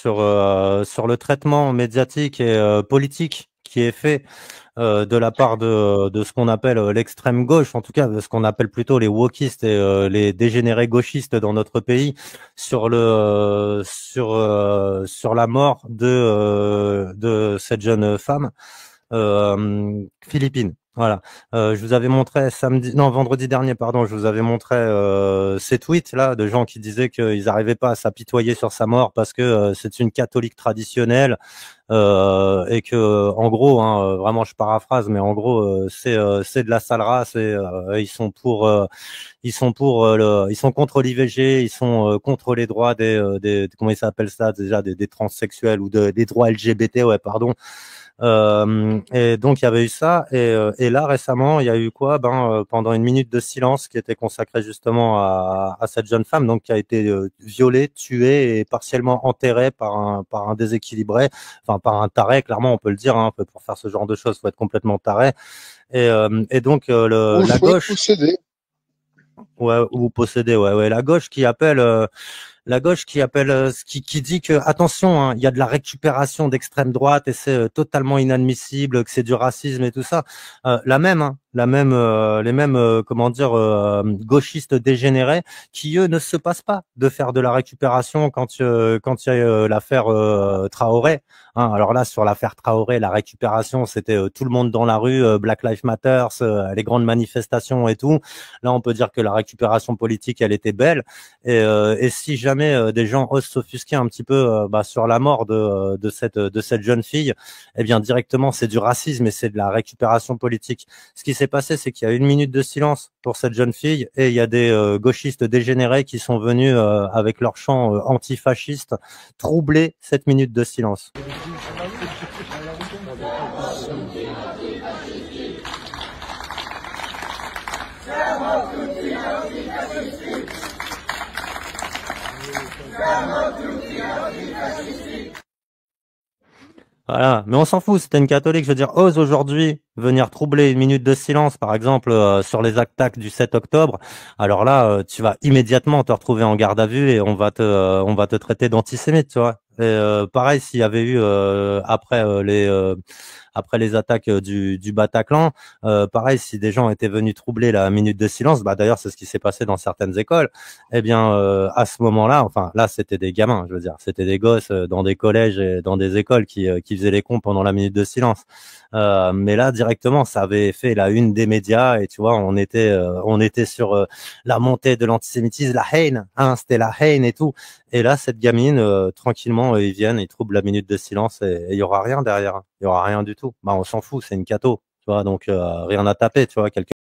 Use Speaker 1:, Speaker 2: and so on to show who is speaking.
Speaker 1: sur le traitement médiatique et politique qui est fait de la part de ce qu'on appelle l'extrême gauche, en tout cas de ce qu'on appelle plutôt les wokistes et les dégénérés gauchistes dans notre pays, sur la mort de cette jeune femme philippine. Voilà. Je vous avais montré vendredi dernier, pardon, je vous avais montré ces tweets là de gens qui disaient qu'ils n'arrivaient pas à s'apitoyer sur sa mort parce que c'est une catholique traditionnelle et que en gros, hein, vraiment je paraphrase, mais en gros c'est de la sale race et ils sont contre l'IVG, ils sont contre les droits des comment ils s'appellent ça déjà des transsexuels ou des droits LGBT, ouais pardon. Et donc il y avait eu ça et là récemment il y a eu quoi pendant une minute de silence qui était consacrée justement à cette jeune femme donc qui a été violée, tuée et partiellement enterrée par un déséquilibré, enfin par un taré, clairement on peut le dire, hein, pour faire ce genre de choses faut être complètement taré et donc la gauche
Speaker 2: posséder.
Speaker 1: Ouais, ou posséder, ouais, la gauche qui appelle qui dit que attention, hein, il y a de la récupération d'extrême droite et c'est totalement inadmissible, que c'est du racisme et tout ça. Les mêmes comment dire gauchistes dégénérés qui eux ne se passent pas de faire de la récupération quand il y a l'affaire Traoré. Hein, alors là sur l'affaire Traoré, la récupération c'était tout le monde dans la rue, Black Lives Matter, les grandes manifestations et tout. Là on peut dire que la récupération politique elle était belle et si jamais des gens osent s'offusquer un petit peu sur la mort de cette jeune fille, eh bien directement c'est du racisme et c'est de la récupération politique. Ce qui s'est passé, c'est qu'il y a une minute de silence pour cette jeune fille et il y a des gauchistes dégénérés qui sont venus avec leur chant antifasciste troubler cette minute de silence. Voilà, mais on s'en fout, c'était une catholique, je veux dire, ose aujourd'hui venir troubler une minute de silence, par exemple, sur les attaques du 7 octobre, alors là, tu vas immédiatement te retrouver en garde à vue et on va te traiter d'antisémite, tu vois. Et pareil, s'il y avait eu après les attaques du Bataclan, pareil, si des gens étaient venus troubler la minute de silence, d'ailleurs c'est ce qui s'est passé dans certaines écoles, eh bien à ce moment-là, enfin là c'était des gamins, je veux dire, c'était des gosses dans des collèges et dans des écoles qui faisaient les cons pendant la minute de silence. Mais là directement, ça avait fait la une des médias et tu vois, on était sur la montée de l'antisémitisme, la haine, hein, c'était la haine et tout. Et là, cette gamine, tranquillement, ils viennent, ils troublent la minute de silence et il y aura rien derrière. Il y aura rien du tout. On s'en fout, c'est une catho, tu vois, donc rien à taper, tu vois.